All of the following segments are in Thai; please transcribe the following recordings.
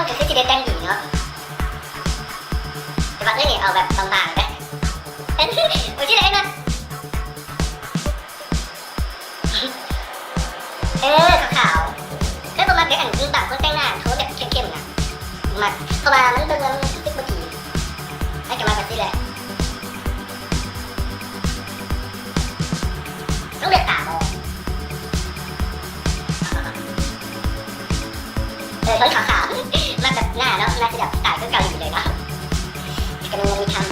ต้องจะได้แต่งดีเนาะแต่ว่าเนี่ยเอาแบบบางๆไปเป็นโอ้ยที่ไหนนะขาวๆแล้วประมาณเด็กอันจริงต่างคนแต่งหน้าเขาแบบเข้มๆนะมาเพราะว่ามันเป็นเรื่องติ๊กบางทีให้กันมาแบบนี้แหละต้องเลือกตามองคนขาวๆมาแบบหน้าแล้วน่าจะแบบสไตล์ก็เกาหลีเลยเนาะกำลังมีทำ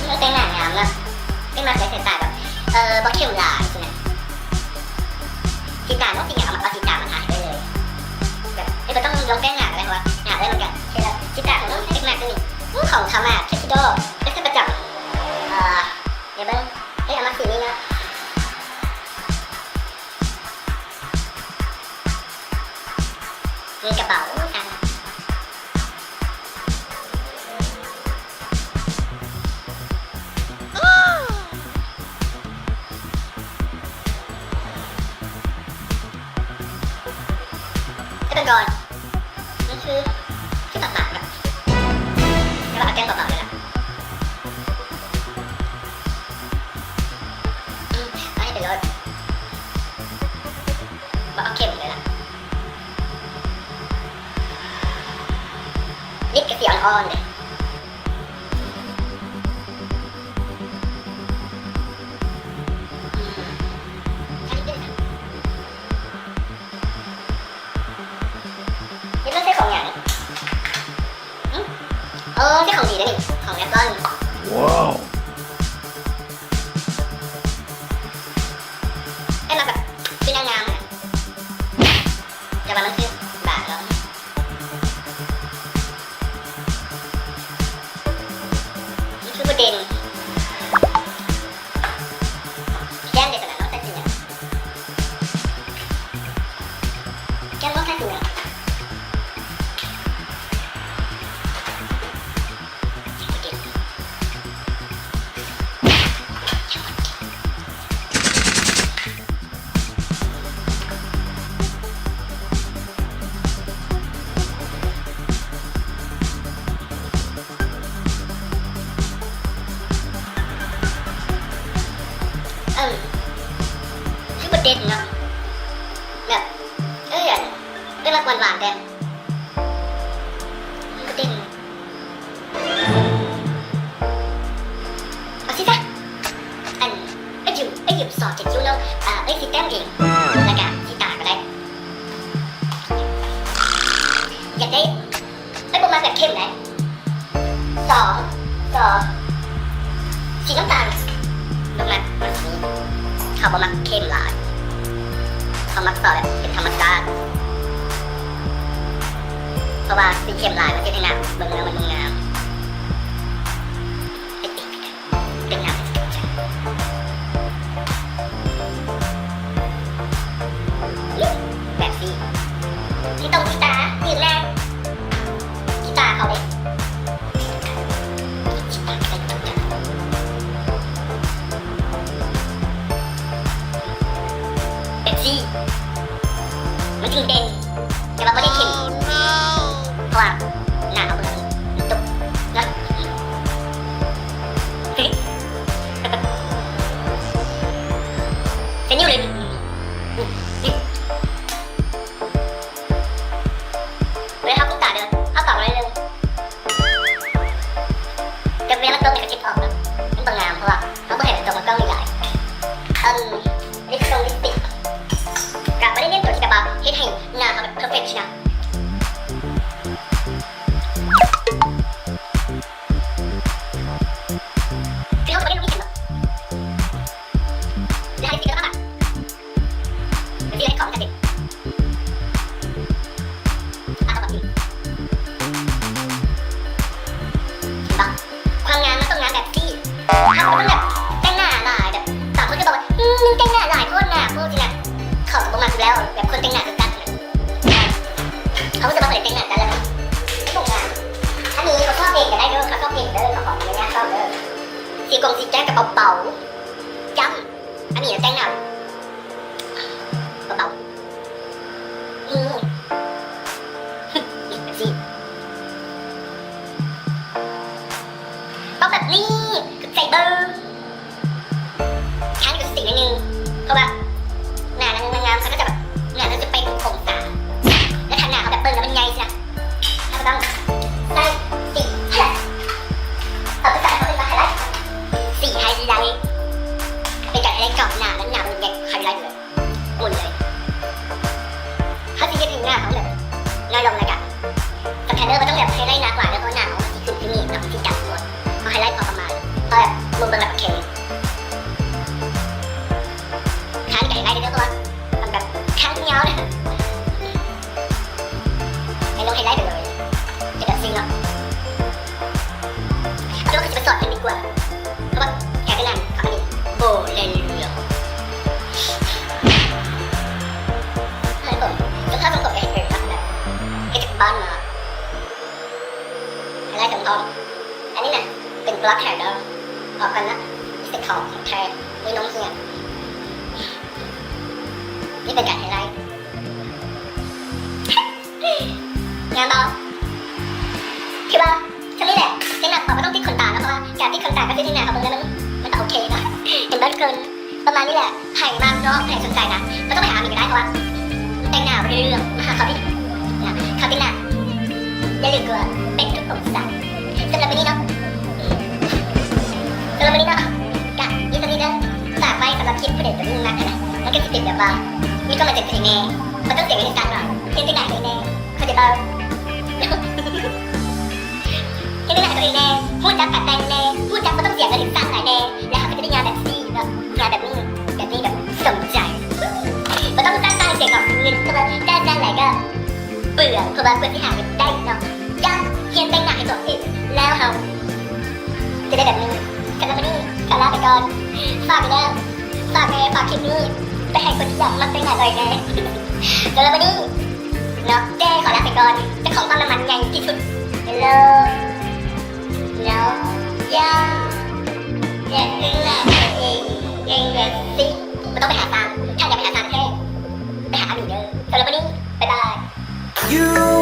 แล้วแต่งหน้างามนะไม่มาใส่สไตล์แบบบล็อกเข้มลายใช่ไหมสีตาต้องสีอย่างเอาสีตามาถ่ายได้เลยแบบไม่ต้องลงแต่งหน้าอะไรเพราะว่าหน้าได้เหมือนกันใช่แล้วสีตาของต้องเล็กมากตัวนี้ของทำมาเทสโดไม่ใช่ประจำเดี๋ยวบ้างเอามาสีนี้นะมีกระเป๋ากันเป็นก่อนนั่นคือที่ตัดหมากแบบแล้วก็เอาแก้มเบาๆเลยล่ะให้เป็นรสว่าเอาเข้มเลยล่ะลิปกระสีอ่อนๆเลยนี่ต้องใช้ของอย่างใช้ของดีนะนี่ของแอปเปิ้ลว้าวให้มาแบบเป็นนางงามนะจะมามันคือบาทแล้วนี่คือประเด็นแก้มเด็กขนาดน้องใส่สีเนี่ยแก้มน้องใส่สีเนี่ยคือประเด็นเนาะแบบเป็นรักหวานๆแต่ประเด็นเอาสิจ๊ะไอ้หยิบสอดจากคิ้วแล้วสีแต้มเองแล้วก็สีตาก็ได้อยากได้ประมาณแบบเข้มไหนสองสีน้ำตาลลงมาแบบนี้เขาประมาณเข้มหลายเขามักต่อแบบเป็นธรรมชาติเพราะว่าสีเข้มหลายมันจะให้หน้าเบิ่งแล้วมันงามเป็นงามแบบนี้ที่ตรงที่ตาที่หน้าที่ตาเขาเลยมันถึงเด่นแต่ว่าไม่ได้เข็มเพราะว่าหน้าเอาเลยตุกนะเป็นนิ้วเลยเวลาเขาตาเดินเขาตอบอะไรเลยแต่เวลาตรงเนี่ยเขาคิดออกนะมันบางงามเพราะว่าเขาเห็นตรงมันกล้องใหญ่ลิปสติกกับไม่ได้เน้นตัวที่แบบว่าเฮ็ดให้หน้าเขาแบบเพอร์เฟคชั่นนะคือเขาจะไม่ได้รู้ที่เห็นหรอกจะให้สีก็ต้องแบบเป็นสีให้ของกันเด็กต้องแบบนี้ความงามมันต้องงามแบบที่เขาต้องแบบแต่งหน้าหลายแบบต่างคนจะบอกว่ามึงแต่งหน้าหลายคนนะพวกที่นะเขาบอกมาแล้วแบบคนแต่งหน้าคือกันเขาจะมาเปิดแต่งหน้ากันแล้วไม่ตรงงานอันนี้เขาชอบเพลงกันได้ด้วยเขาชอบเพลงเด้อเขาของนี้นะชอบเด้อสีแก้กับเบาๆจำอันนี้แต่งหน้าเบาๆ นี่เป็นการไฮไลท์งานต่อคือว่าฉันนี่แหละฉันหนักกว่าไม่ต้องติดขนตาแล้วเพราะว่าการติดขนตาก็ติดที่หน้าเขาเบิ่งแล้วมันก็โอเคนะเห็นบ้านเกินประมาณนี้แหละไผ่มากเนาะไผ่สนใจนะไม่ต้องไปหามีก็ได้เพราะว่าแต่งหน้าไปเรื่อยๆมาหาเขาดิเขาติดหน้าอย่าลืมกลัวเป็นทุกคนสั่งสำหรับวันนี้เนาะสำหรับวันนี้เนาะกะยี่ตอนนี้นะฝากไว้สำหรับคลิปผู้เด็ดตัวนี้นะมันก็จะติดแบบว่ามีก็มาเจ็บตัวเองแน่มันต้องเสียงในการหน่อยเพียงที่ไหนตัวเองแน่เขาจะเบาเพียงที่ไหนตัวเองแน่พูดจักกัดแตงแน่พูดจักไม่ต้องเสียงกระดิ่งสั่งไหนแน่แล้วเขาก็จะได้งานแบบนี้แบบงานแบบนี้แบบสมใจไม่ต้องจ้างเสียงหรอกเงินเพราะว่าจ้างไหนก็เปลือกเพราะว่าเพื่อนที่หาเงินได้เนาะจ้างเพียงแต่งหน้าให้ตัวเองแล้วเขาจะได้แบบนี้สำหรับวันนี้ขอลาไปก่อนฝากไปแล้วฝากคลิปนี้ไปให้คนที่อยากมาแต่งหน้าตัวเองแน่สำหรับวันนี้เนาะเจ้ขอลาไปก่อนเจ้าของปั๊มน้ำมันใหญ่ที่สุดเลยเนาะอย่าลืมนะเองแบบสิไม่ต้องไปหาตังค์ถ้าอยากไปหาตังค์แค่ไปหาหนูเด้อสำหรับวันนี้บ๊ายบาย You